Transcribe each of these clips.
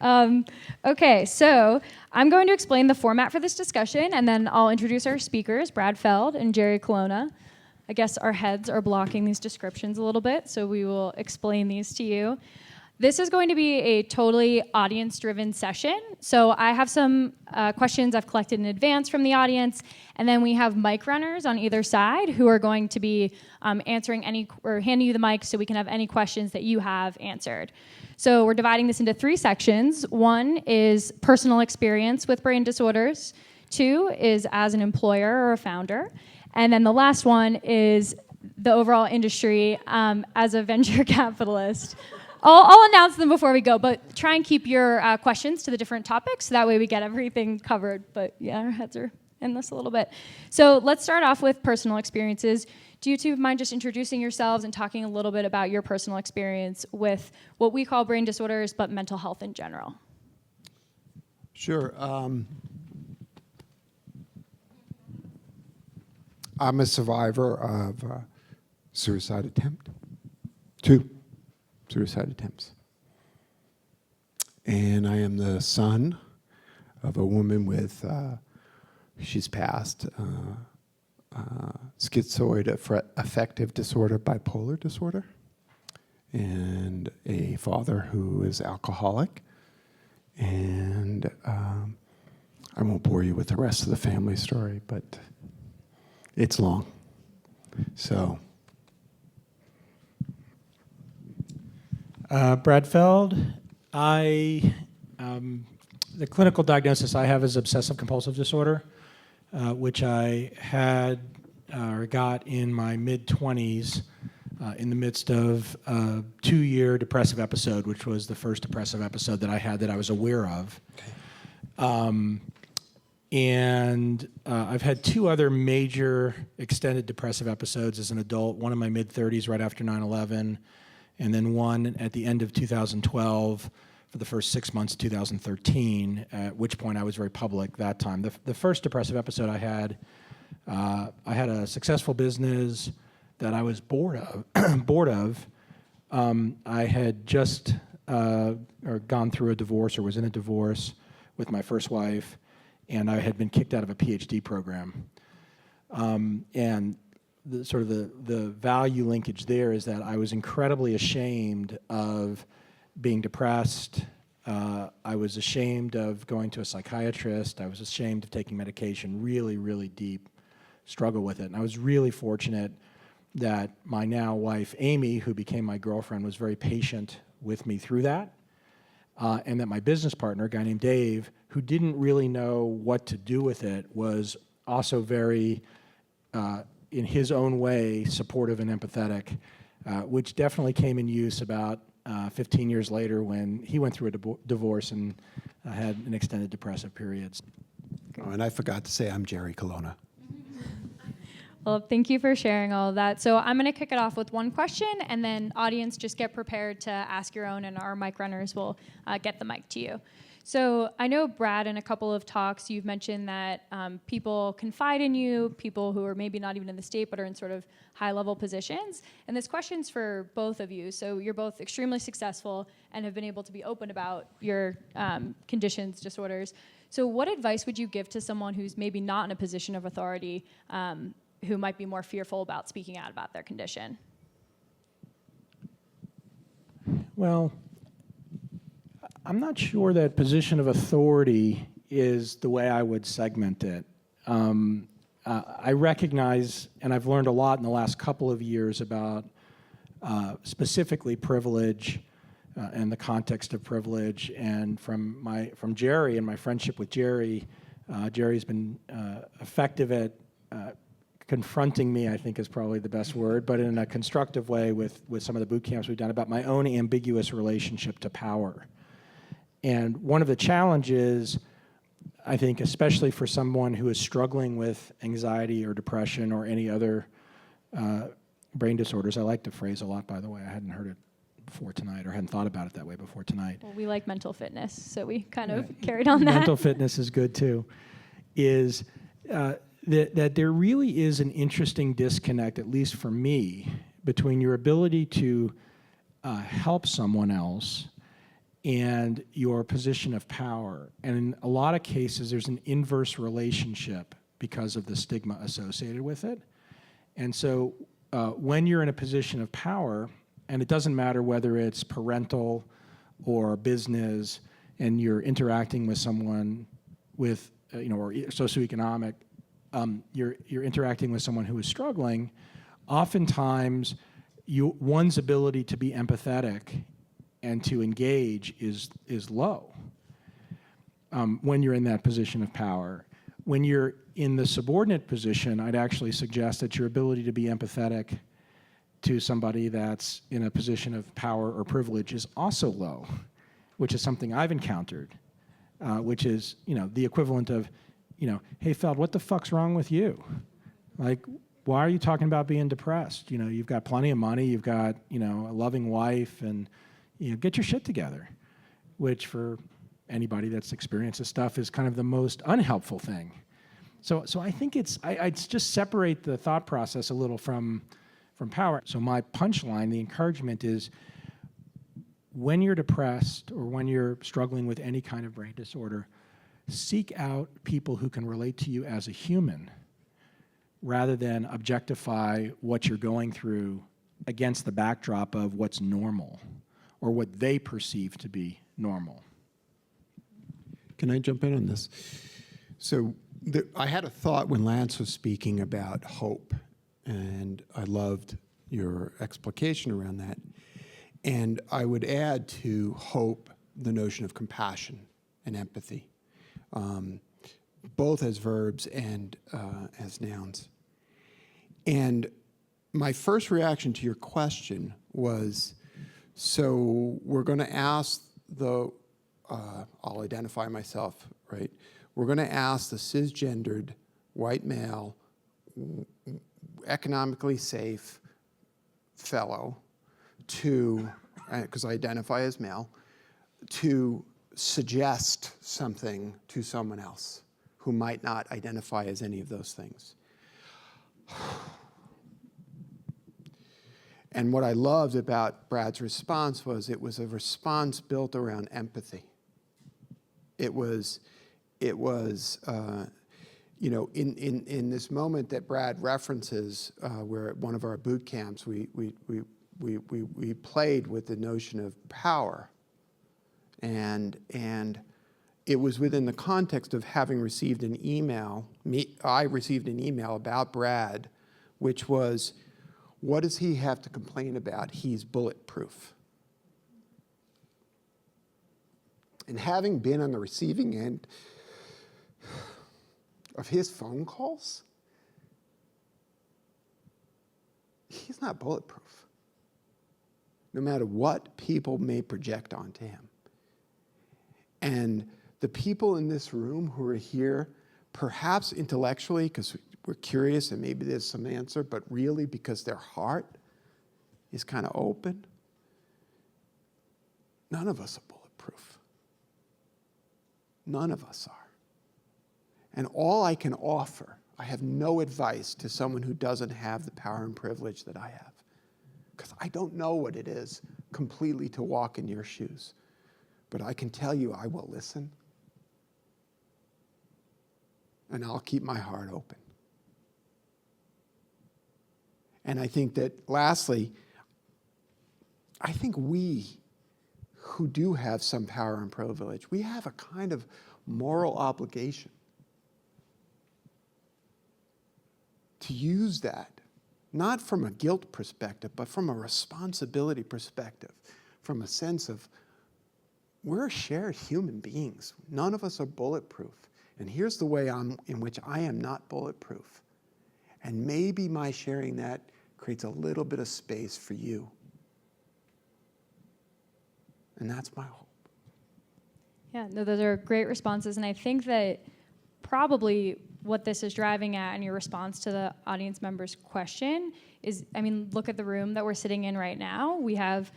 Okay, so I'm going to explain the format for this discussion, and then I'll introduce our speakers, Brad Feld and Jerry Colonna. I guess our heads are blocking these descriptions a little bit, so we will explain these to you. This is going to be a totally audience-driven session. So I have some questions I've collected in advance from the audience, and then we have mic runners on either side who are going to be answering any or handing you the mic so we can have any questions that you have answered. So we're dividing this into 3 sections. 1 is personal experience with brain disorders. 2 is as an employer or a founder. And then the last one is the overall industry as a venture capitalist. I'll announce them before we go, but try and keep your questions to the different topics, so that way we get everything covered. But yeah, our heads are in this a little bit. So let's start off with personal experiences. Do you two mind just introducing yourselves and talking a little bit about your personal experience with what we call brain disorders, but mental health in general? Sure. I'm a survivor of suicide attempt. 2 suicide attempts. And I am the son of a woman with, she's passed, schizoid affective disorder, bipolar disorder, and a father who is alcoholic. And I won't bore you with the rest of the family story, but it's long. So. Brad Feld. The clinical diagnosis I have is obsessive compulsive disorder, which I had or got in my mid-20s in the midst of a 2-year depressive episode, which was the first depressive episode that I had that I was aware of. Okay. And I've had 2 other major extended depressive episodes as an adult, one in my mid-30s right after 9/11, and then one at the end of 2012 for the first 6 months of 2013, at which point I was very public that time. The first depressive episode I had a successful business that I was bored of. I had just or gone through a divorce or was in a divorce with my first wife, and I had been kicked out of a PhD program. And the value linkage there is that I was incredibly ashamed of being depressed. I was ashamed of going to a psychiatrist. I was ashamed of taking medication, really, really deep struggle with it. And I was really fortunate that my now wife, Amy, who became my girlfriend, was very patient with me through that. And that my business partner, a guy named Dave, who didn't really know what to do with it, was also very in his own way, supportive and empathetic, which definitely came in use about 15 years later when he went through a divorce and had an extended depressive period. Oh, and I forgot to say I'm Jerry Colonna. Well, thank you for sharing all of that. So I'm going to kick it off with one question, and then audience, just get prepared to ask your own, and our mic runners will get the mic to you. So I know, Brad, in a couple of talks, you've mentioned that people confide in you, people who are maybe not even in the state but are in sort of high-level positions. And this question's for both of you. So you're both extremely successful and have been able to be open about your conditions, disorders. So what advice would you give to someone who's maybe not in a position of authority, who might be more fearful about speaking out about their condition? Well, I'm not sure that position of authority is the way I would segment it. I recognize, and I've learned a lot in the last couple of years about specifically privilege and the context of privilege. And from Jerry and my friendship with Jerry, Jerry's been effective at confronting me, I think is probably the best word, but in a constructive way with some of the boot camps we've done about my own ambiguous relationship to power. And one of the challenges, I think, especially for someone who is struggling with anxiety or depression or any other brain disorders, I like the phrase a lot, by the way. I hadn't heard it before tonight or hadn't thought about it that way before tonight. Well, we like mental fitness, so we kind of carried on that. Mental fitness is good, too. Is that there really is an interesting disconnect, at least for me, between your ability to help someone else and your position of power. And in a lot of cases, there's an inverse relationship because of the stigma associated with it. And so when you're in a position of power, and it doesn't matter whether it's parental or business, and you're interacting with someone with, or socioeconomic, you're interacting with someone who is struggling, oftentimes one's ability to be empathetic and to engage is low when you're in that position of power. When you're in the subordinate position, I'd actually suggest that your ability to be empathetic to somebody that's in a position of power or privilege is also low, which is something I've encountered, which is, the equivalent of, hey, Feld, what the fuck's wrong with you? Like, why are you talking about being depressed? You've got plenty of money, you've got, a loving wife, and, get your shit together, which for anybody that's experienced this stuff is kind of the most unhelpful thing. So I think I'd just separate the thought process a little from power. So my punchline, the encouragement is, when you're depressed or when you're struggling with any kind of brain disorder, seek out people who can relate to you as a human rather than objectify what you're going through against the backdrop of what's normal or what they perceive to be normal. Can I jump in on this? So I had a thought when Lance was speaking about hope, and I loved your explication around that. And I would add to hope the notion of compassion and empathy, both as verbs and as nouns. And my first reaction to your question was, so we're going to ask I'll identify myself, right? We're going to ask the cisgendered white male, economically safe fellow to, because I identify as male, to suggest something to someone else who might not identify as any of those things. And what I loved about Brad's response was it was a response built around empathy. It was in this moment that Brad references, where at one of our boot camps we played with the notion of power, and it was within the context of having received an email. I received an email about Brad, which was, what does he have to complain about? He's bulletproof. And having been on the receiving end of his phone calls, he's not bulletproof, no matter what people may project onto him. And the people in this room who are here, perhaps intellectually, because we're curious and maybe there's some answer, but really because their heart is kind of open, none of us are bulletproof. None of us are. And all I can offer, I have no advice to someone who doesn't have the power and privilege that I have, because I don't know what it is completely to walk in your shoes. But I can tell you I will listen, and I'll keep my heart open. And I think that, lastly, I think we who do have some power and privilege, we have a kind of moral obligation to use that, not from a guilt perspective, but from a responsibility perspective, from a sense of we're shared human beings. None of us are bulletproof. And here's the way in which I am not bulletproof. And maybe my sharing that creates a little bit of space for you. And that's my hope. Yeah, no, those are great responses. And I think that probably what this is driving at in your response to the audience member's question is, look at the room that we're sitting in right now. We have,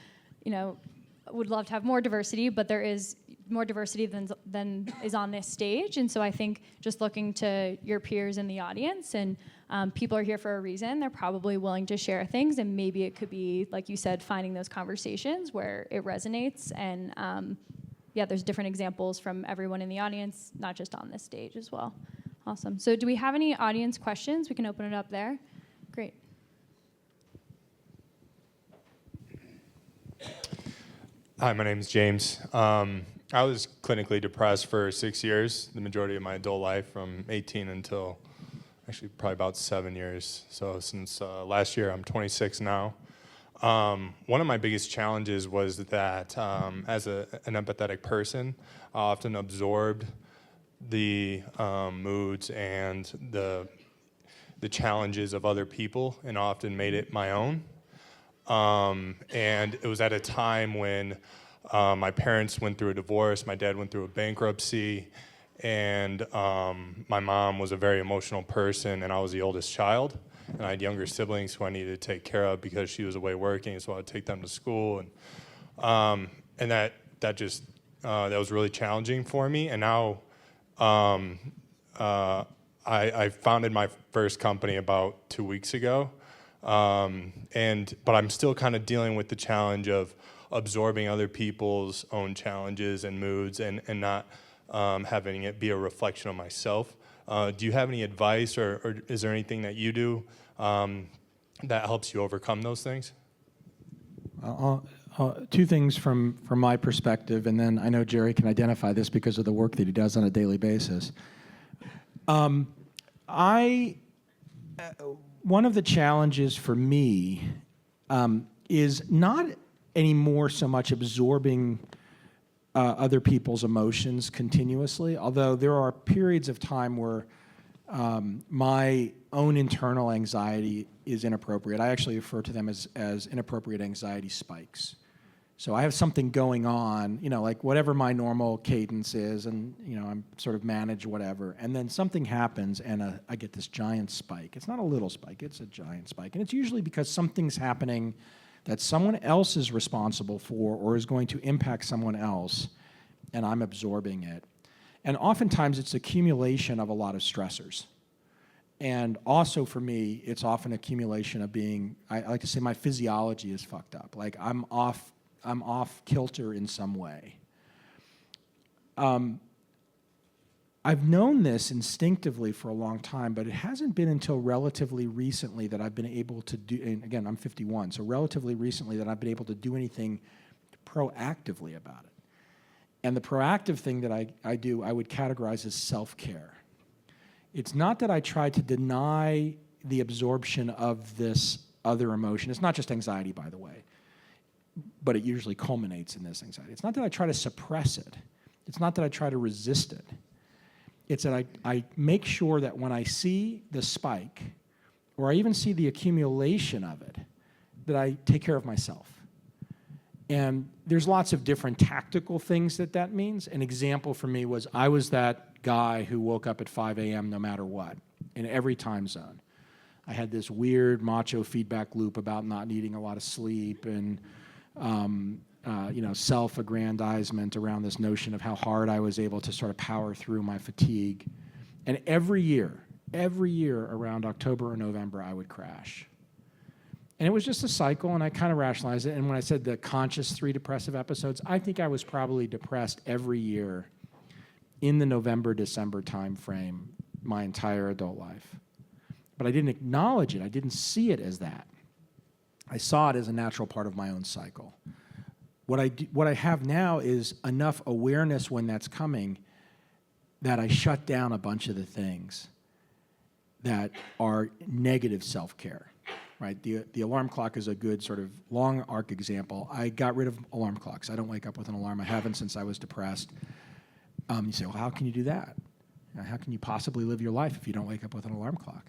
would love to have more diversity, but there is more diversity than is on this stage. And so I think just looking to your peers in the audience, and people are here for a reason. They're probably willing to share things, and maybe it could be, like you said, finding those conversations where it resonates and yeah, there's different examples from everyone in the audience, not just on this stage as well. Awesome. So do we have any audience questions? We can open it up there. Great. Hi, my name is James. I was clinically depressed for 6 years, the majority of my adult life, from 18 until actually probably about 7 years. So since last year, I'm 26 now. One of my biggest challenges was that as an empathetic person, I often absorbed the moods and the challenges of other people and often made it my own. And it was at a time when my parents went through a divorce, my dad went through a bankruptcy, and my mom was a very emotional person, and I was the oldest child. And I had younger siblings who I needed to take care of because she was away working, so I would take them to school. And that was really challenging for me. And now I founded my first company about 2 weeks ago. But I'm still kind of dealing with the challenge of absorbing other people's own challenges and moods and not having it be a reflection of myself. Do you have any advice or is there anything that you do that helps you overcome those things? Two things from my perspective, and then I know Jerry can identify this because of the work that he does on a daily basis. One of the challenges for me is not anymore so much absorbing other people's emotions continuously, although there are periods of time where my own internal anxiety is inappropriate. I actually refer to them as inappropriate anxiety spikes. So I have something going on, like whatever my normal cadence is, and I'm sort of manage whatever, and then something happens and I get this giant spike. It's not a little spike, it's a giant spike. And it's usually because something's happening that someone else is responsible for or is going to impact someone else, and I'm absorbing it. And oftentimes it's accumulation of a lot of stressors. And also for me, it's often accumulation of I like to say my physiology is fucked up. Like I'm off kilter in some way. I've known this instinctively for a long time, but it hasn't been until relatively recently that I've been able to do, and again, I'm 51, so relatively recently that I've been able to do anything proactively about it. And the proactive thing that I do, I would categorize as self-care. It's not that I try to deny the absorption of this other emotion. It's not just anxiety, by the way, but it usually culminates in this anxiety. It's not that I try to suppress it. It's not that I try to resist it. It's that I make sure that when I see the spike, or I even see the accumulation of it, that I take care of myself. And there's lots of different tactical things that means. An example for me was I was that guy who woke up at 5 a.m. no matter what, in every time zone. I had this weird macho feedback loop about not needing a lot of sleep and self-aggrandizement around this notion of how hard I was able to sort of power through my fatigue. And every year around October or November, I would crash. And it was just a cycle, and I kind of rationalized it. And when I said the conscious 3 depressive episodes, I think I was probably depressed every year in the November-December time frame my entire adult life. But I didn't acknowledge it. I didn't see it as that. I saw it as a natural part of my own cycle. What I have now is enough awareness when that's coming that I shut down a bunch of the things that are negative self-care. Right, the alarm clock is a good sort of long arc example. I got rid of alarm clocks. I don't wake up with an alarm. I haven't since I was depressed. You say, well, how can you do that? How can you possibly live your life if you don't wake up with an alarm clock?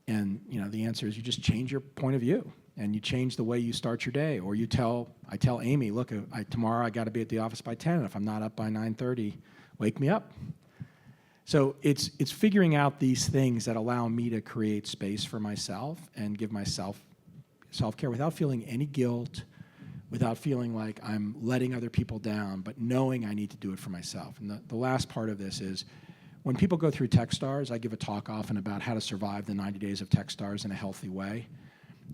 And the answer is you just change your point of view, and you change the way you start your day. Or I tell Amy, look, tomorrow I got to be at the office by 10. And if I'm not up by 9:30, wake me up. So it's figuring out these things that allow me to create space for myself and give myself self-care without feeling any guilt, without feeling like I'm letting other people down, but knowing I need to do it for myself. And the last part of this is when people go through Techstars, I give a talk often about how to survive the 90 days of Techstars in a healthy way.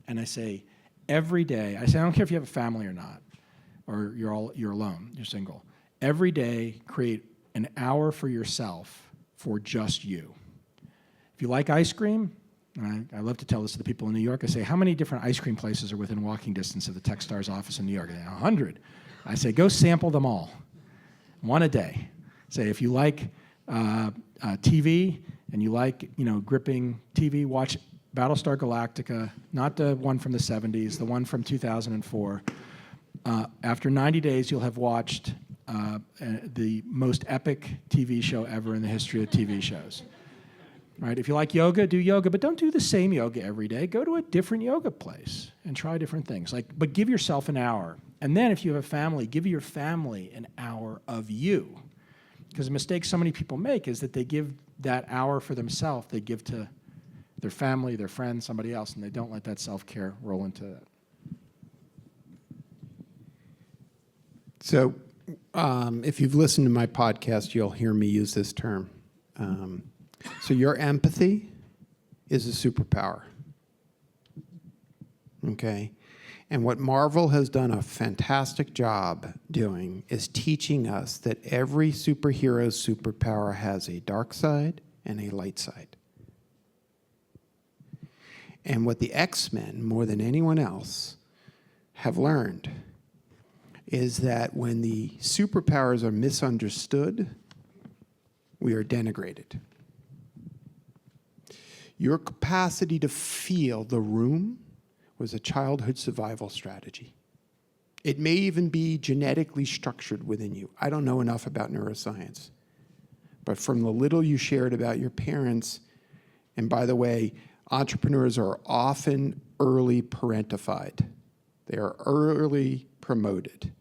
And I say, every day, I don't care if you have a family or not, or you're alone, you're single. every day create an hour for yourself for just you. If you like ice cream, and I love to tell this to the people in New York, I say, how many different ice cream places are within walking distance of the Techstars office in New York? 100. I say, go sample them all, one a day. Say, if you like TV and you like, gripping TV, watch Battlestar Galactica, not the one from the 70s, the one from 2004. After 90 days, you'll have watched the most epic TV show ever in the history of TV shows. Right? If you like yoga, do yoga, but don't do the same yoga every day. Go to a different yoga place and try different things. But give yourself an hour. And then if you have a family, give your family an hour of you. Because the mistake so many people make is that they give that hour for themselves, they give to their family, their friends, somebody else, and they don't let that self-care roll into that. So if you've listened to my podcast, you'll hear me use this term. So your empathy is a superpower. Okay? And what Marvel has done a fantastic job doing is teaching us that every superhero's superpower has a dark side and a light side. And what the X-Men, more than anyone else, have learned is that when the superpowers are misunderstood, we are denigrated. Your capacity to feel the room was a childhood survival strategy. It may even be genetically structured within you. I don't know enough about neuroscience. But from the little you shared about your parents, and by the way, entrepreneurs are often early parentified. They are early promoted.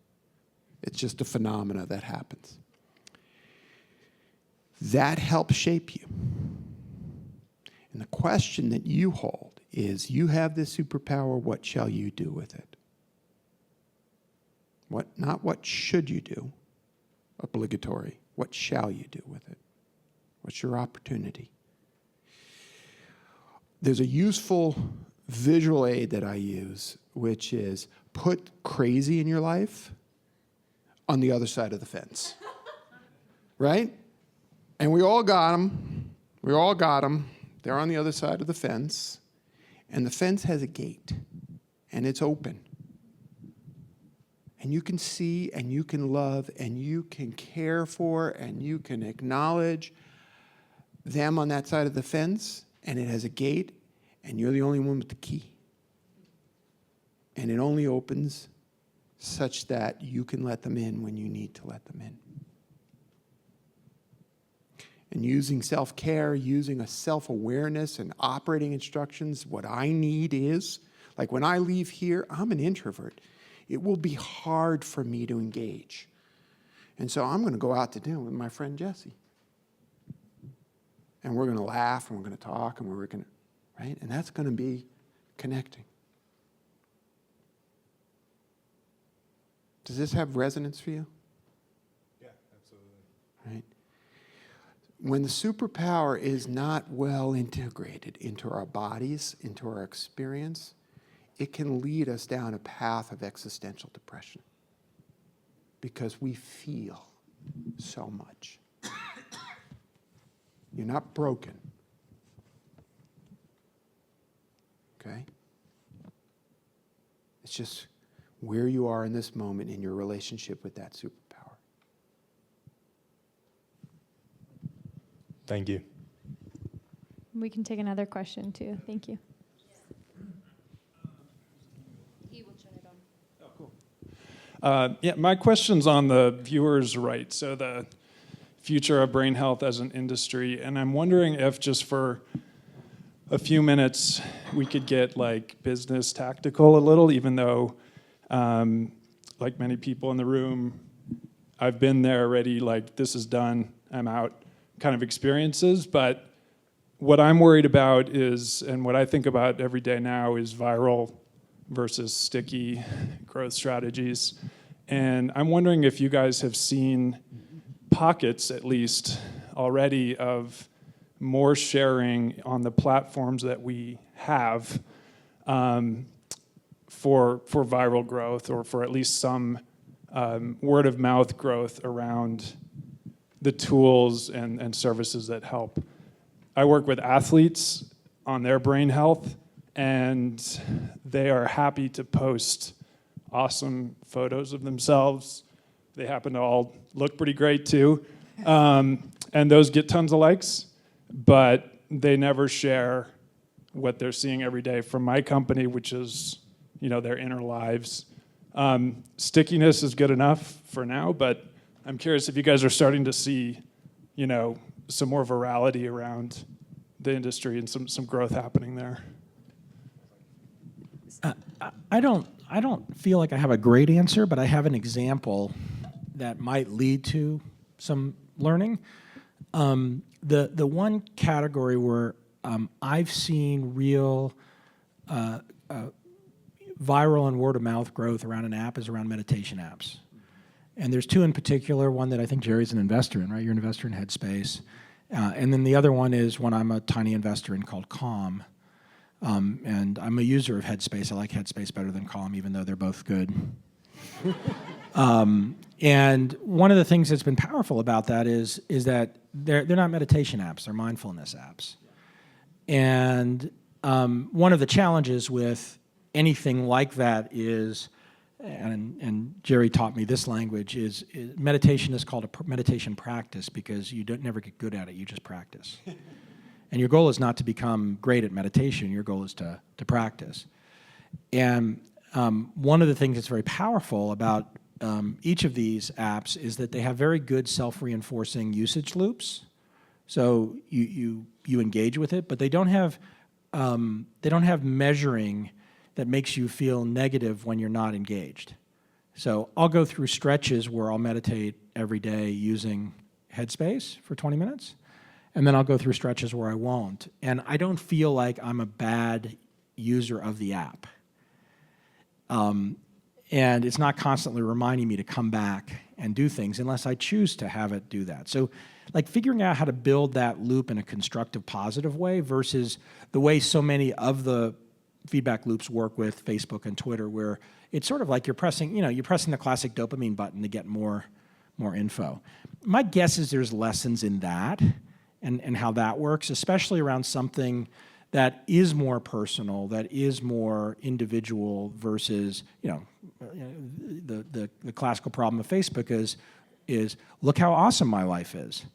It's just a phenomena that happens. That helps shape you. And the question that you hold is, you have this superpower, what shall you do with it? Not what should you do, obligatory. What shall you do with it? What's your opportunity? There's a useful visual aid that I use, which is put crazy in your life on the other side of the fence. Right? And we all got them. We all got them. They're on the other side of the fence. And the fence has a gate. And it's open. And you can see, and you can love, and you can care for, and you can acknowledge them on that side of the fence. And it has a gate, and you're the only one with the key. And it only opens such that you can let them in when you need to let them in. And using self-care, using a self-awareness and operating instructions, what I need is, like when I leave here, I'm an introvert. It will be hard for me to engage. And so I'm going to go out to dinner with my friend Jesse. And we're going to laugh, and we're going to talk, and we're going to, right? And that's going to be connecting. Does this have resonance for you? Yeah, absolutely. Right? When the superpower is not well integrated into our bodies, into our experience, it can lead us down a path of existential depression because we feel so much. You're not broken. Okay? It's just where you are in this moment in your relationship with that superpower. Thank you. We can take another question too. Thank you. He will turn it on. Oh, cool. My question's on the viewer's right. So the future of brain health as an industry, and I'm wondering if just for a few minutes we could get like business tactical a little, even though like many people in the room, I've been there already, like this is done, I'm out kind of experiences. But what I'm worried about is, and what I think about every day now, is viral versus sticky growth strategies. And I'm wondering if you guys have seen pockets, at least already, of more sharing on the platforms that we have for viral growth, or for at least some word of mouth growth around the tools and services that help. I work with athletes on their brain health, and they are happy to post awesome photos of themselves. They happen to all look pretty great too. And those get tons of likes, but they never share what they're seeing every day from my company, which is, their inner lives. Stickiness is good enough for now, but I'm curious if you guys are starting to see, some more virality around the industry and some growth happening there. I don't feel like I have a great answer, but I have an example that might lead to some learning. The one category where I've seen real viral and word of mouth growth around an app is around meditation apps. And there's two in particular, one that I think Jerry's an investor in, right? You're an investor in Headspace. And then the other one is one I'm a tiny investor in called Calm. And I'm a user of Headspace. I like Headspace better than Calm, even though they're both good. And one of the things that's been powerful about that is that they're not meditation apps, they're mindfulness apps. And one of the challenges with anything like that is, and Jerry taught me this language, is meditation is called a meditation practice because you don't never get good at it, you just practice. And your goal is not to become great at meditation, your goal is to practice. And one of the things that's very powerful about each of these apps is that they have very good self-reinforcing usage loops. So you engage with it, but they don't have measuring that makes you feel negative when you're not engaged. So I'll go through stretches where I'll meditate every day using Headspace for 20 minutes, and then I'll go through stretches where I won't. And I don't feel like I'm a bad user of the app. And it's not constantly reminding me to come back and do things unless I choose to have it do that. So like figuring out how to build that loop in a constructive, positive way versus the way so many of the feedback loops work with Facebook and Twitter, where it's sort of like you're pressing the classic dopamine button to get more info. My guess is there's lessons in that and how that works, especially around something that is more personal, that is more individual versus, the classical problem of Facebook is look how awesome my life is.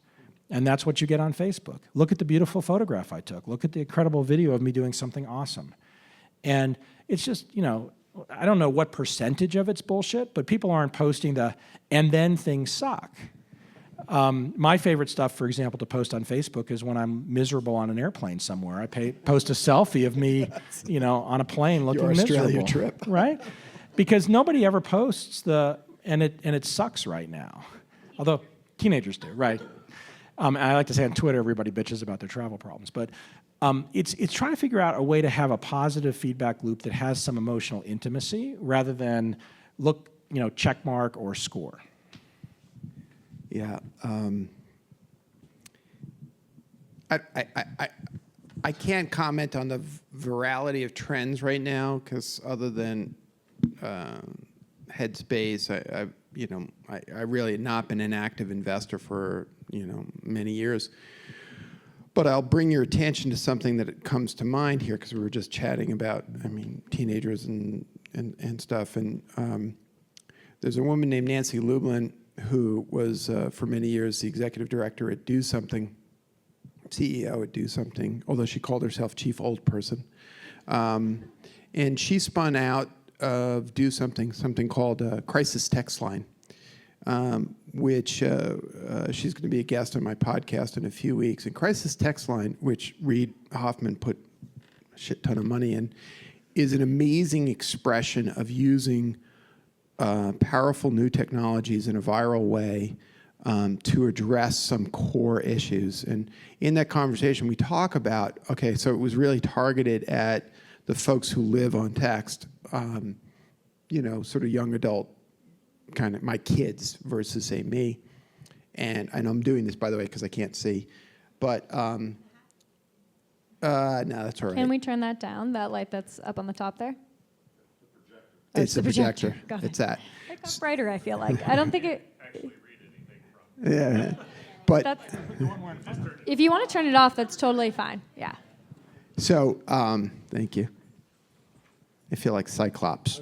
And that's what you get on Facebook. Look at the beautiful photograph I took. Look at the incredible video of me doing something awesome. And it's just, I don't know what percentage of it's bullshit, but people aren't posting and then things suck. My favorite stuff, for example, to post on Facebook is when I'm miserable on an airplane somewhere. I post a selfie of me, on a plane looking miserable. Your Australia trip. Right? Because nobody ever posts and it sucks right now. Although teenagers do, right? And I like to say on Twitter, everybody bitches about their travel problems. But it's trying to figure out a way to have a positive feedback loop that has some emotional intimacy rather than check mark or score. Yeah. I can't comment on the virality of trends right now because other than Headspace, I really have not been an active investor for many years. But I'll bring your attention to something that comes to mind here because we were just chatting about, teenagers and stuff. And there's a woman named Nancy Lublin who was for many years the executive director at Do Something, CEO at Do Something, although she called herself Chief Old Person. And she spun out of Do Something, something called Crisis Text Line, which she's going to be a guest on my podcast in a few weeks. And Crisis Text Line, which Reid Hoffman put a shit ton of money in, is an amazing expression of using powerful new technologies in a viral way to address some core issues. And in that conversation, we talk about, okay, so it was really targeted at the folks who live on text, sort of young adult, kind of my kids versus, say, me. And I'm doing this, by the way, because I can't see. But, no, that's all right. Can we turn that down, that light that's up on the top there? Oh, It's the projector. Got It's it. that. It got brighter, I feel like. I don't think it... Yeah. But That's, if you want to turn it off, that's totally fine. Yeah. so, thank you. I feel like Cyclops.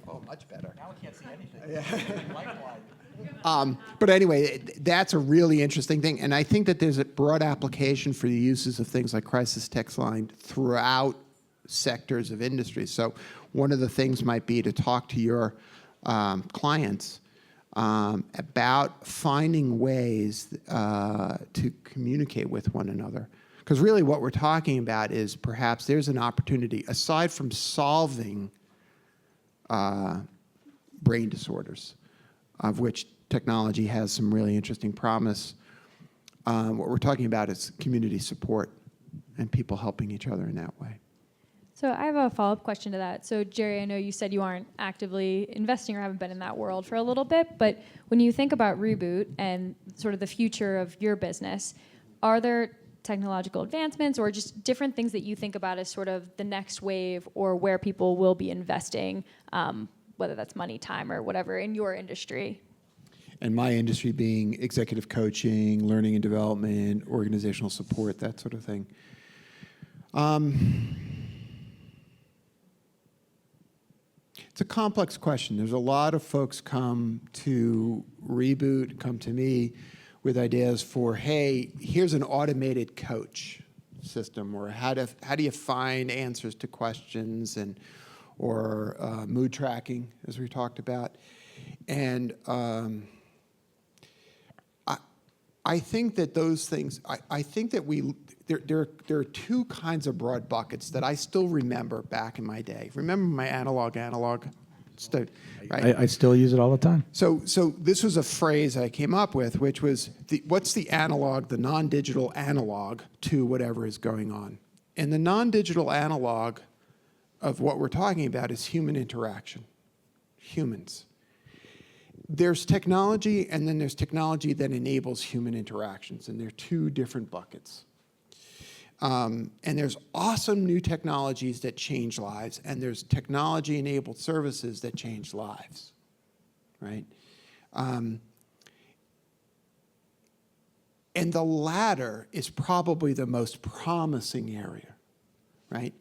Oh, much better. Now we can't see anything. But anyway, that's a really interesting thing. And I think that there's a broad application for the uses of things like crisis text line throughout sectors of industry. So one of the things might be to talk to your clients about finding ways to communicate with one another. Because really what we're talking about is perhaps there's an opportunity, aside from solving brain disorders, of which technology has some really interesting promise, what we're talking about is community support and people helping each other in that way. So I have a follow-up question to that. So Jerry, I know you said you aren't actively investing or haven't been in that world for a little bit, but when you think about Reboot and sort of the future of your business, are there technological advancements or just different things that you think about as sort of the next wave or where people will be investing, whether that's money, time, or whatever in your industry? And my industry being executive coaching, learning and development, organizational support, that sort of thing. It's a complex question. There's a lot of folks come to Reboot, come to me with ideas for, hey, here's an automated coach system, or how do you find answers to questions, and or mood tracking, as we talked about. And I think that those things, I think that there are two kinds of broad buckets that I still remember back in my day. Remember my analog right? I still use it all the time. So this was a phrase I came up with, which was, what's the analog, the non-digital analog to whatever is going on? And the non-digital analog of what we're talking about is human interaction, humans. There's technology, and then there's technology that enables human interactions, and they're two different buckets. And there's awesome new technologies that change lives, and there's technology-enabled services that change lives, right? And the latter is probably the most promising area, right?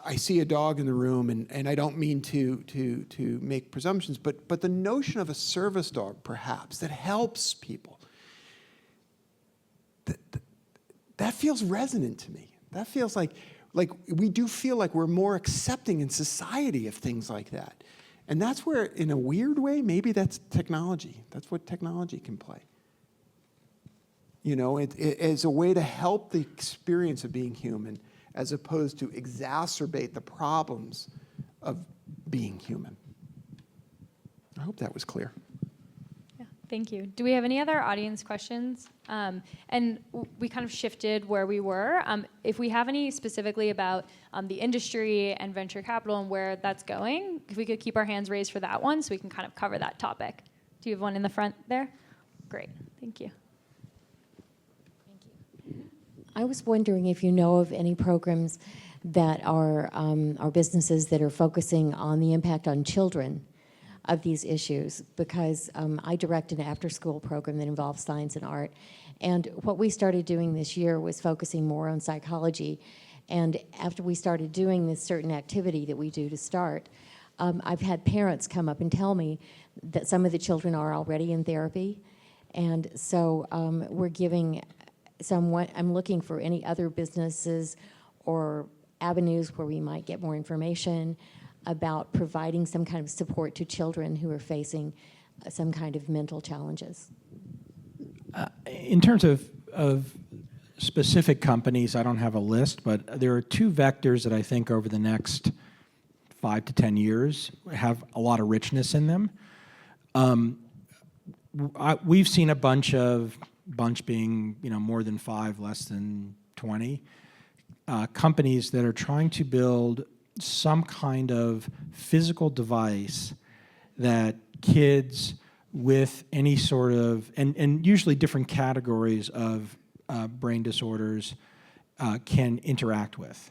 I see a dog in the room, and I don't mean to make presumptions, but the notion of a service dog, perhaps, that helps people, that feels resonant to me. That feels like we do feel like we're more accepting in society of things like that. And that's where, in a weird way, maybe that's technology. That's what technology can play. You know, it as a way to help the experience of being human, as opposed to exacerbate the problems of being human. I hope that was clear. Yeah, thank you. Do we have any other audience questions? And we kind of shifted where we were. If we have any specifically about the industry and venture capital and where that's going, if we could keep our hands raised for that one so we can kind of cover that topic. Do you have one in the front there? Great, thank you. I was wondering if you know of any programs that are businesses that are focusing on the impact on children of these issues, because I direct an after-school program that involves science and art. And what we started doing this year was focusing more on psychology. And after we started doing this certain activity that we do to start, I've had parents come up and tell me that some of the children are already in therapy. And so we're giving someone, I'm looking for any other businesses or avenues where we might get more information about providing some kind of support to children who are facing some kind of mental challenges. In terms of specific companies, I don't have a list, but there are two vectors that I think over the next 5 to 10 years have a lot of richness in them. We've seen a bunch being, more than 5, less than 20, companies that are trying to build some kind of physical device that kids with any sort of, and usually different categories of brain disorders can interact with.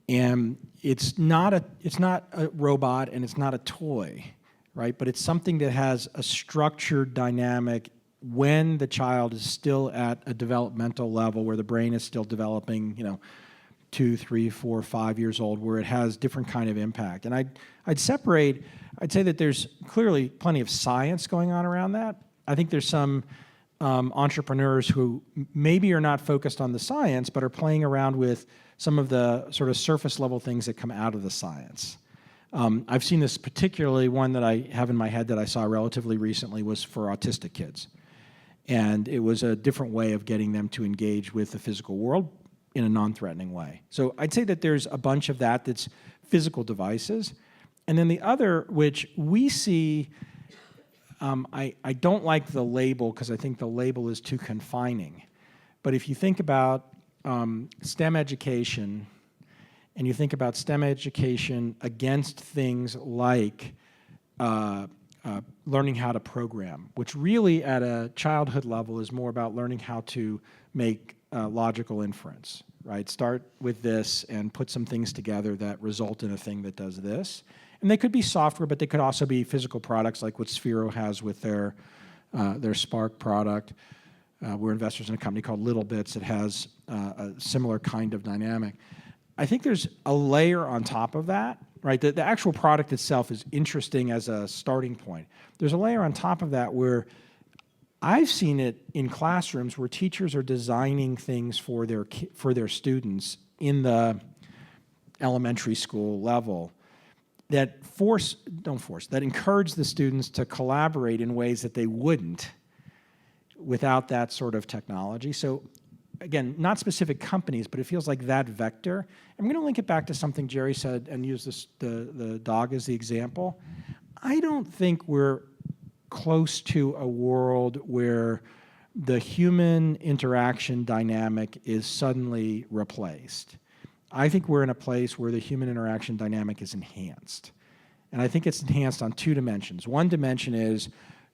And it's not a robot and it's not a toy, right? But it's something that has a structured dynamic when the child is still at a developmental level where the brain is still developing, 2, 3, 4, 5 years old, where it has different kind of impact. And I'd say that there's clearly plenty of science going on around that. I think there's some entrepreneurs who maybe are not focused on the science, but are playing around with some of the sort of surface level things that come out of the science. I've seen this particularly, one that I have in my head that I saw relatively recently was for autistic kids. And it was a different way of getting them to engage with the physical world in a non-threatening way. So I'd say that there's a bunch of that's physical devices. And then the other, which we see, I don't like the label because I think the label is too confining. But if you think about STEM education, and you think about STEM education against things like learning how to program, which really at a childhood level is more about learning how to make logical inference, right? Start with this and put some things together that result in a thing that does this. And they could be software, but they could also be physical products like what Sphero has with their Spark product. We're investors in a company called Little Bits that has a similar kind of dynamic. I think there's a layer on top of that, right? The actual product itself is interesting as a starting point. There's a layer on top of that where I've seen it in classrooms where teachers are designing things for their students in the elementary school level that encourage the students to collaborate in ways that they wouldn't without that sort of technology. So again, not specific companies, but it feels like that vector. I'm going to link it back to something Jerry said and use the dog as the example. I don't think we're close to a world where the human interaction dynamic is suddenly replaced. I think we're in a place where the human interaction dynamic is enhanced. And I think it's enhanced on two dimensions. One dimension is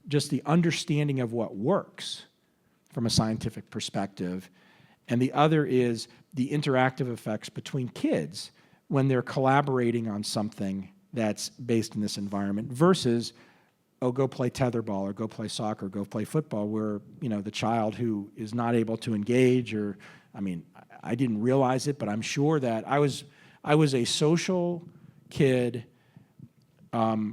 just the understanding of what works from a scientific perspective. And the other is the interactive effects between kids when they're collaborating on something that's based in this environment versus, go play tetherball or go play soccer, go play football, where, the child who is not able to engage I didn't realize it, but I'm sure that I was a social kid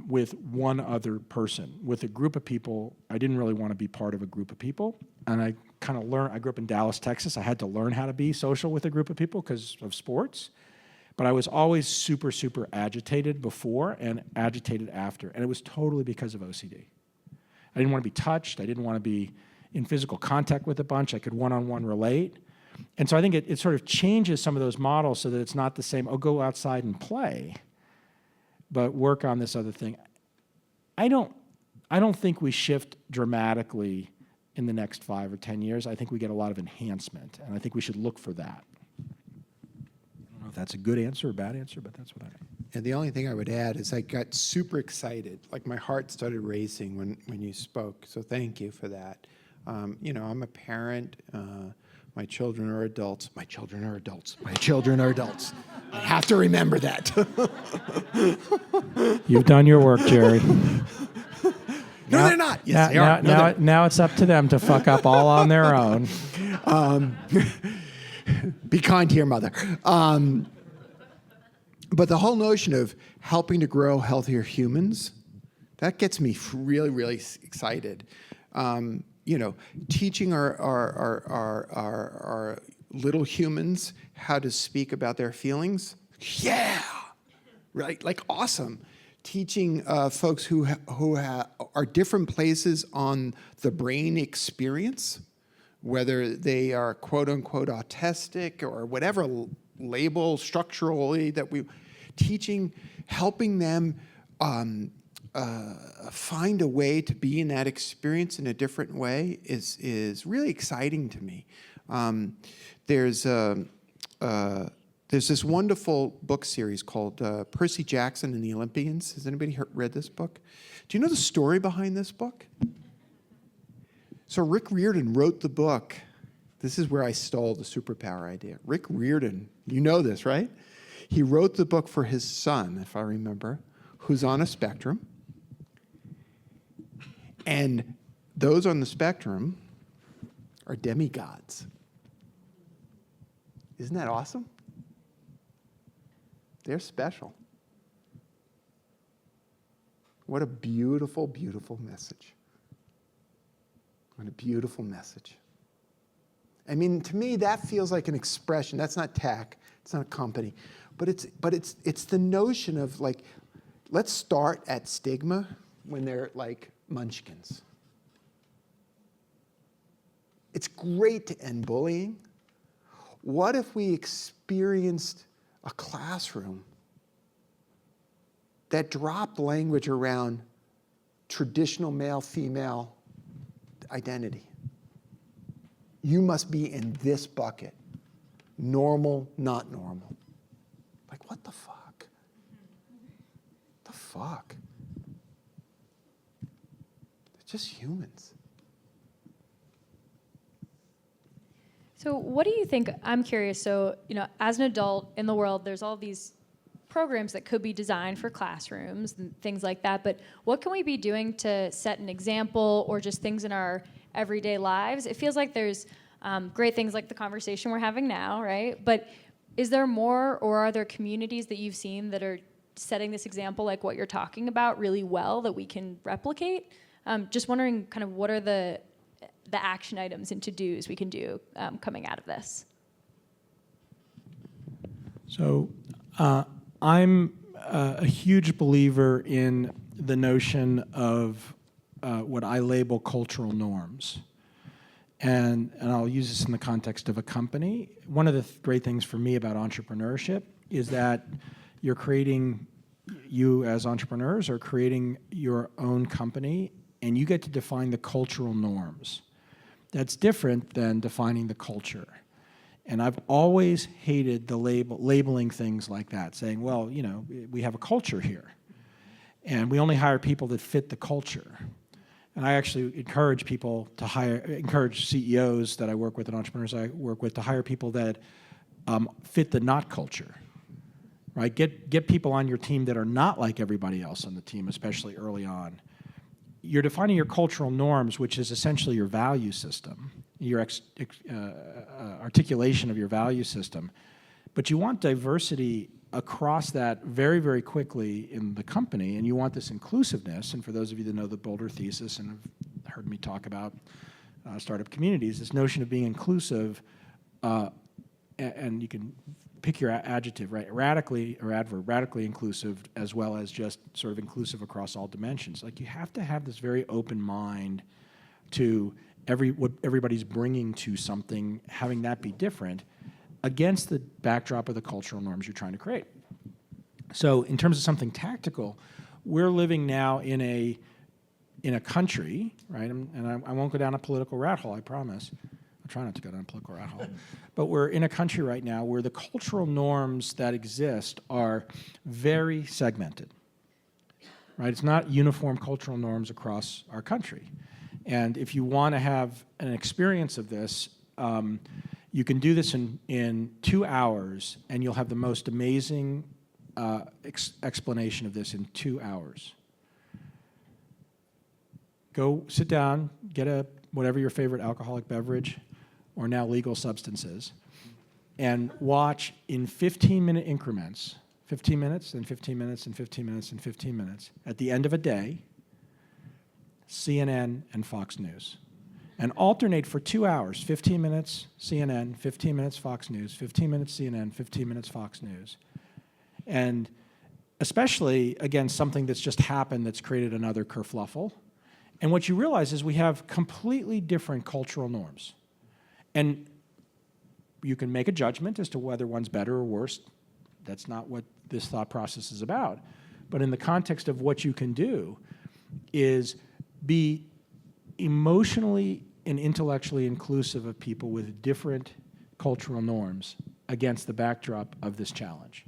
with one other person. With a group of people, I didn't really want to be part of a group of people. And I kind of learned, I grew up in Dallas, Texas. I had to learn how to be social with a group of people because of sports. But I was always super, super agitated before and agitated after. And it was totally because of OCD. I didn't want to be touched. I didn't want to be in physical contact with a bunch. I could one-on-one relate. And so I think it sort of changes some of those models so that it's not the same, go outside and play, but work on this other thing. I don't think we shift dramatically in the next 5 or 10 years. I think we get a lot of enhancement, and I think we should look for that. I don't know if that's a good answer or a bad answer, but that's what I think. And the only thing I would add is I got super excited. Like my heart started racing when you spoke. So thank you for that. I'm a parent. My children are adults. My children are adults. My children are adults. I have to remember that. You've done your work, Jerry. No, they're not. Yes, they are. Now it's up to them to fuck up all on their own. Be kind to your mother. But the whole notion of helping to grow healthier humans, that gets me really, really excited. Teaching our little humans how to speak about their feelings, yeah, right, like awesome. Teaching folks who are different places on the brain experience, whether they are quote unquote autistic or whatever label structurally that helping them find a way to be in that experience in a different way is really exciting to me. There's this wonderful book series called Percy Jackson and the Olympians. Has anybody read this book? Do you know the story behind this book? So Rick Riordan wrote the book. This is where I stole the superpower idea. Rick Riordan, you know this, right? He wrote the book for his son, if I remember, who's on a spectrum. And those on the spectrum are demigods. Isn't that awesome? They're special. What a beautiful, beautiful message. What a beautiful message. I mean, to me, that feels like an expression. That's not tech. It's not a company. But it's the notion of, like, let's start at stigma when they're like munchkins. It's great to end bullying. What if we experienced a classroom that dropped language around traditional male-female identity? You must be in this bucket. Normal, not normal. Like, what the fuck? The fuck? They're just humans. So what do you think, I'm curious, so, as an adult in the world, there's all these programs that could be designed for classrooms and things like that, but what can we be doing to set an example or just things in our everyday lives? It feels like there's great things like the conversation we're having now, right? But is there more, or are there communities that you've seen that are setting this example, like what you're talking about, really well that we can replicate? Just wondering kind of what are the action items and to-dos we can do coming out of this? So I'm a huge believer in the notion of what I label cultural norms. And I'll use this in the context of a company. One of the great things for me about entrepreneurship is that you as entrepreneurs are creating your own company, and you get to define the cultural norms. That's different than defining the culture. And I've always hated the labeling things like that, saying, well, we have a culture here, and we only hire people that fit the culture. And I actually encourage CEOs that I work with and entrepreneurs I work with to hire people that fit the not culture, right? Get people on your team that are not like everybody else on the team, especially early on. You're defining your cultural norms, which is essentially your value system, your articulation of your value system. But you want diversity across that very, very quickly in the company, and you want this inclusiveness. And for those of you that know the Boulder thesis and have heard me talk about startup communities, this notion of being inclusive, and you can pick your adjective, right? Radically or adverb, radically inclusive, as well as just sort of inclusive across all dimensions. Like, you have to have this very open mind to what everybody's bringing to something, having that be different against the backdrop of the cultural norms you're trying to create. So in terms of something tactical, we're living now in a country, right? And I won't go down a political rat hole, I promise. I'll try not to go down a political rat hole. But we're in a country right now where the cultural norms that exist are very segmented, right? It's not uniform cultural norms across our country. And if you want to have an experience of this, you can do this in 2 hours, and you'll have the most amazing explanation of this in 2 hours. Go sit down, get whatever your favorite alcoholic beverage or now legal substances, and watch in 15-minute increments, 15 minutes, and 15 minutes, and 15 minutes, and 15 minutes, at the end of a day, CNN and Fox News. And alternate for 2 hours, 15 minutes CNN, 15 minutes Fox News, 15 minutes CNN, 15 minutes Fox News. And especially, again, something that's just happened that's created another kerfluffle. And what you realize is we have completely different cultural norms. And you can make a judgment as to whether one's better or worse. That's not what this thought process is about. But in the context of what you can do is be emotionally and intellectually inclusive of people with different cultural norms against the backdrop of this challenge.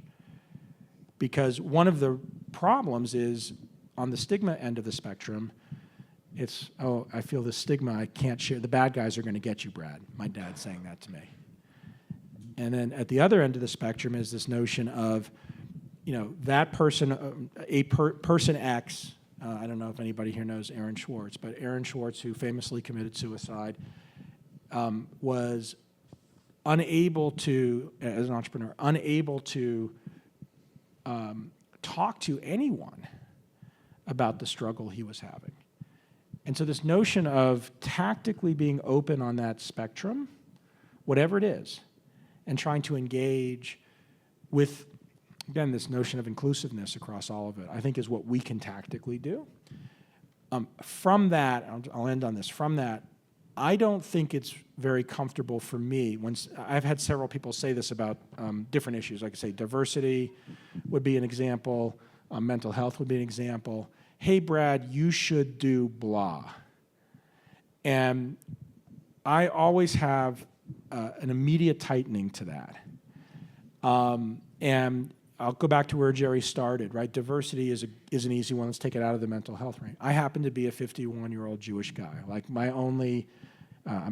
Because one of the problems is, on the stigma end of the spectrum, it's, oh, I feel the stigma, I can't share. The bad guys are going to get you, Brad. My dad's saying that to me. And then at the other end of the spectrum is this notion of, that person, person X. I don't know if anybody here knows Aaron Schwartz, but Aaron Schwartz, who famously committed suicide, was unable to, as an entrepreneur, unable to talk to anyone about the struggle he was having. And so this notion of tactically being open on that spectrum, whatever it is, and trying to engage with, again, this notion of inclusiveness across all of it, I think is what we can tactically do. From that, I'll end on this, from that, I don't think it's very comfortable for me. I've had several people say this about different issues. Like I say, diversity would be an example. Mental health would be an example. Hey, Brad, you should do blah. And I always have an immediate tightening to that. And I'll go back to where Jerry started, right? Diversity is an easy one. Let's take it out of the mental health range. I happen to be a 51-year-old Jewish guy. Like I'm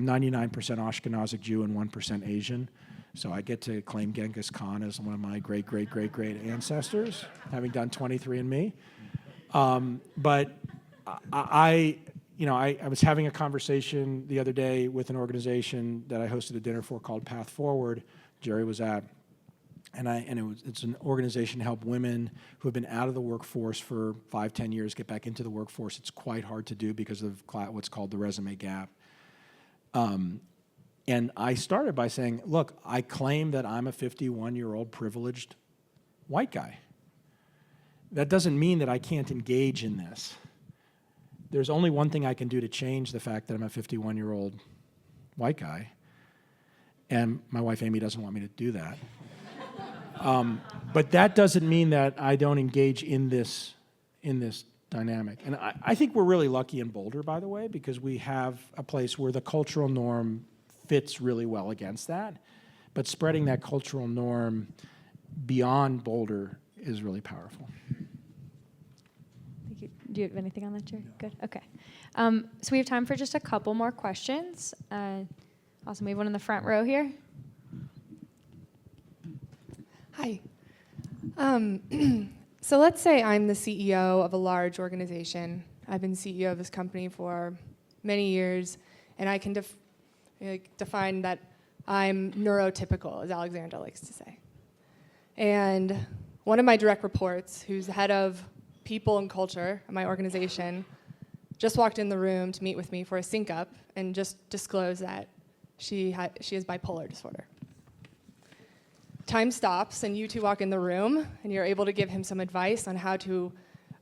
99% Ashkenazic Jew and 1% Asian. So I get to claim Genghis Khan as one of my great ancestors, having done 23andMe. But I was having a conversation the other day with an organization that I hosted a dinner for called Path Forward. Jerry was at. It's an organization to help women who have been out of the workforce for 5-10 years get back into the workforce. It's quite hard to do because of what's called the resume gap. And I started by saying, look, I claim that I'm a 51-year-old privileged white guy. That doesn't mean that I can't engage in this. There's only one thing I can do to change the fact that I'm a 51-year-old white guy. And my wife, Amy, doesn't want me to do that. But that doesn't mean that I don't engage in this dynamic. And I think we're really lucky in Boulder, by the way, because we have a place where the cultural norm fits really well against that. But spreading that cultural norm beyond Boulder is really powerful. Thank you. Do you have anything on that, Jerry? No. Good. Okay. So we have time for just a couple more questions. Awesome. We have one in the front row here. Hi. So let's say I'm the CEO of a large organization. I've been CEO of this company for many years, and I can define that I'm neurotypical, as Alexandra likes to say. And one of my direct reports, who's the head of people and culture at my organization, just walked in the room to meet with me for a sync up and just disclosed that she has bipolar disorder. Time stops and you two walk in the room and you're able to give him some advice on how to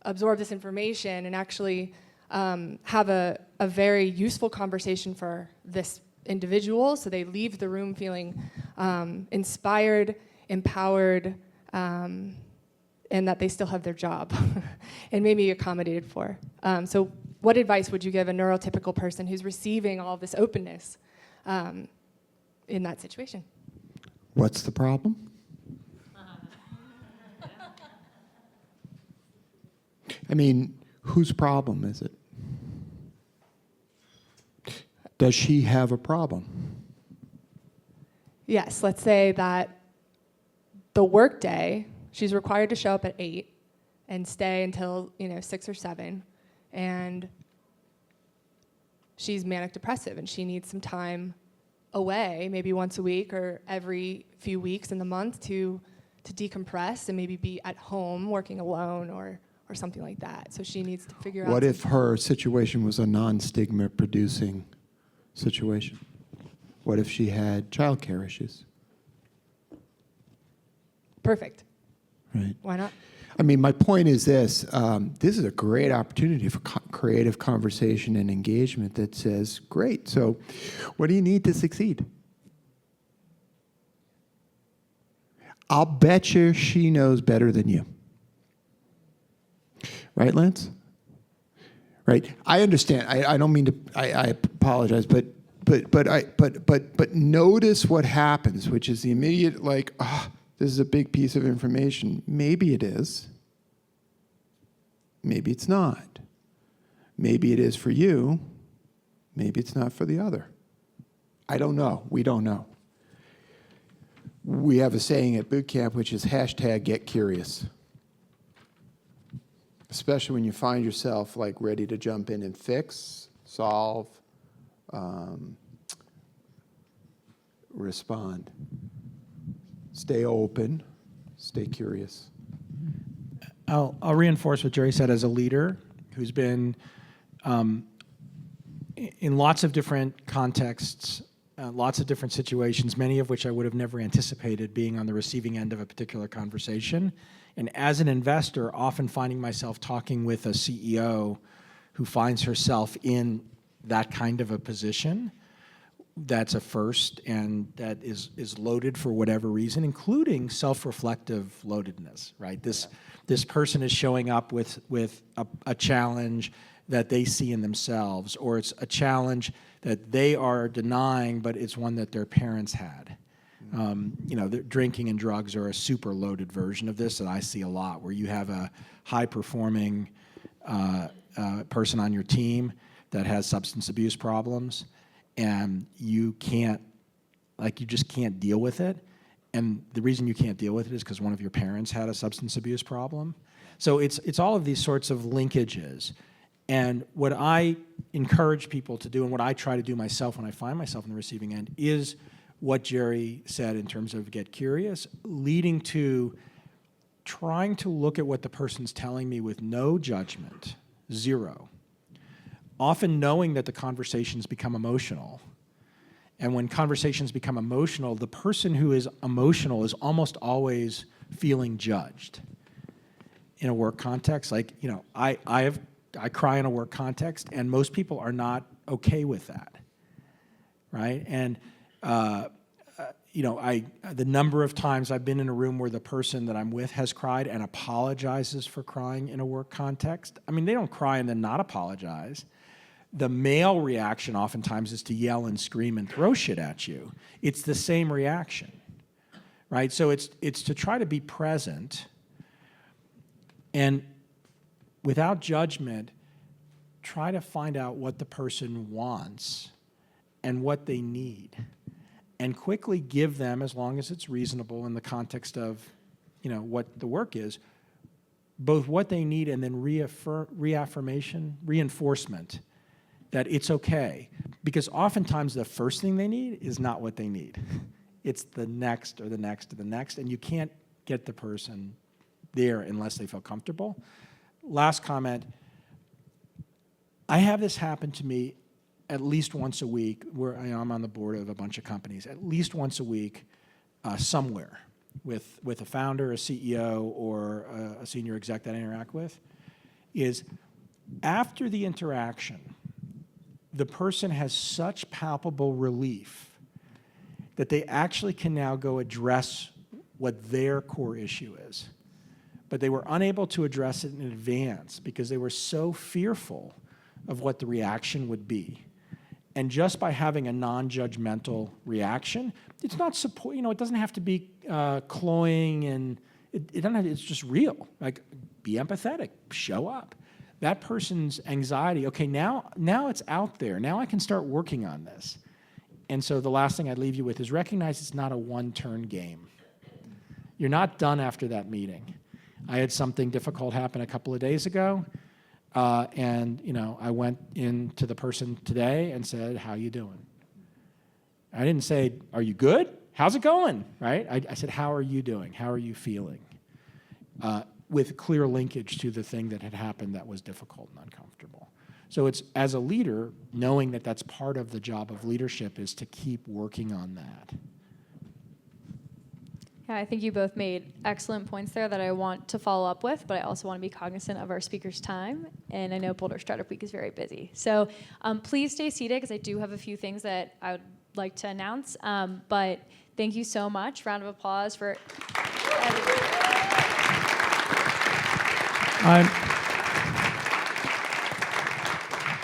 absorb this information and actually have a very useful conversation for this individual so they leave the room feeling inspired, empowered, and that they still have their job and maybe accommodated for. So what advice would you give a neurotypical person who's receiving all of this openness in that situation? What's the problem? I mean, whose problem is it? Does she have a problem? Yes, let's say that the work day, she's required to show up at 8 and stay until 6 or 7, and she's manic depressive and she needs some time away, maybe once a week or every few weeks in the month to decompress and maybe be at home working alone or something like that. So she needs to figure out. What if her situation was a non-stigma producing situation? What if she had childcare issues? Perfect. Right. Why not? I mean, my point is this. This is a great opportunity for creative conversation and engagement that says, great, so what do you need to succeed? I'll bet you she knows better than you. Right, Lance? Right. I understand. I don't mean to. I apologize, but notice what happens, which is the immediate this is a big piece of information. Maybe it is. Maybe it's not. Maybe it is for you. Maybe it's not for the other. I don't know. We don't know. We have a saying at boot camp, which is hashtag get curious. Especially when you find yourself like ready to jump in and fix, solve, respond. Stay open, stay curious. I'll reinforce what Jerry said as a leader who's been in lots of different contexts, lots of different situations, many of which I would have never anticipated being on the receiving end of a particular conversation. And as an investor, often finding myself talking with a CEO who finds herself in that kind of a position, that's a first, and that is loaded for whatever reason, including self-reflective loadedness, right? This person is showing up with a challenge that they see in themselves, or it's a challenge that they are denying, but it's one that their parents had. Drinking and drugs are a super loaded version of this that I see a lot, where you have a high-performing person on your team that has substance abuse problems, and you just can't deal with it. And the reason you can't deal with it is because one of your parents had a substance abuse problem. So it's all of these sorts of linkages. And what I encourage people to do, and what I try to do myself when I find myself in the receiving end, is what Jerry said in terms of get curious, leading to trying to look at what the person's telling me with no judgment, zero. Often knowing that the conversations become emotional. And when conversations become emotional, the person who is emotional is almost always feeling judged. In a work context, I cry in a work context, and most people are not okay with that, right? And the number of times I've been in a room where the person that I'm with has cried and apologizes for crying in a work context. I mean, they don't cry and then not apologize. The male reaction oftentimes is to yell and scream and throw shit at you. It's the same reaction, right? So it's to try to be present and without judgment, try to find out what the person wants and what they need, and quickly give them, as long as it's reasonable in the context of, what the work is, both what they need and then reinforcement that it's okay. Because oftentimes the first thing they need is not what they need. It's the next or the next or the next, and you can't get the person there unless they feel comfortable. Last comment, I have this happen to me at least once a week, where I'm on the board of a bunch of companies, at least once a week somewhere with a founder, a CEO, or a senior exec that I interact with, is after the interaction, the person has such palpable relief that they actually can now go address what their core issue is. But they were unable to address it in advance because they were so fearful of what the reaction would be. And just by having a non-judgmental reaction, it's not support. It doesn't have to be cloying, and it doesn't have. It's just real. Like, be empathetic. Show up. That person's anxiety. Okay, now it's out there. Now I can start working on this. And so the last thing I'd leave you with is recognize it's not a one-turn game. You're not done after that meeting. I had something difficult happen a couple of days ago, and I went in to the person today and said, "How you doing?" I didn't say, "Are you good? How's it going?" Right? I said, "How are you doing? How are you feeling?" With clear linkage to the thing that had happened that was difficult and uncomfortable. So it's, as a leader, knowing that that's part of the job of leadership is to keep working on that. Yeah, I think you both made excellent points there that I want to follow up with, but I also want to be cognizant of our speakers' time, and I know Boulder Startup Week is very busy. So please stay seated, because I do have a few things that I would like to announce, but thank you so much. Round of applause for everybody.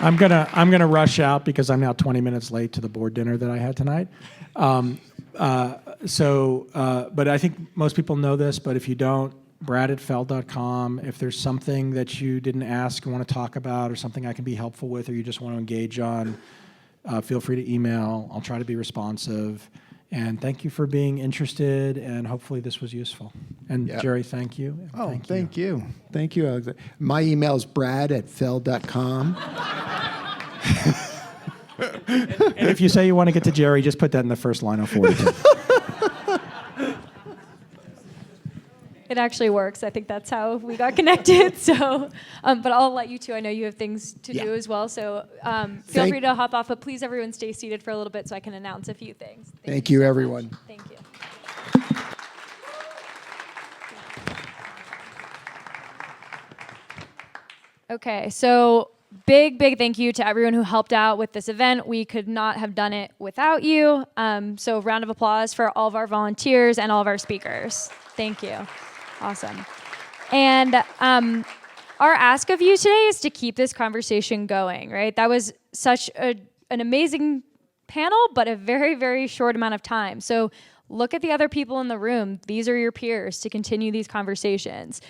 I'm gonna rush out because I'm now 20 minutes late to the board dinner that I had tonight. But I think most people know this, but if you don't, brad@feld.com. If there's something that you didn't ask and want to talk about, or something I can be helpful with, or you just want to engage on, feel free to email. I'll try to be responsive. And thank you for being interested, and hopefully this was useful. And Yeah. Jerry, thank you. And Oh, thank you. Thank you, Alexander. My email is brad@feld.com. And if you say you want to get to Jerry, just put that in the first line of 42. It actually works. I think that's how we got connected. So, but I'll let you two. I know you have things to do as well. So feel free to hop off. But please, everyone, stay seated for a little bit so I can announce a few things. Thank you, everyone. Thank you. Okay, so big thank you to everyone who helped out with this event. We could not have done it without you. So round of applause for all of our volunteers and all of our speakers. Thank you. Awesome. And our ask of you today is to keep this conversation going, right? That was such an amazing panel, but a very short amount of time. So look at the other people in the room. These are your peers to continue these conversations.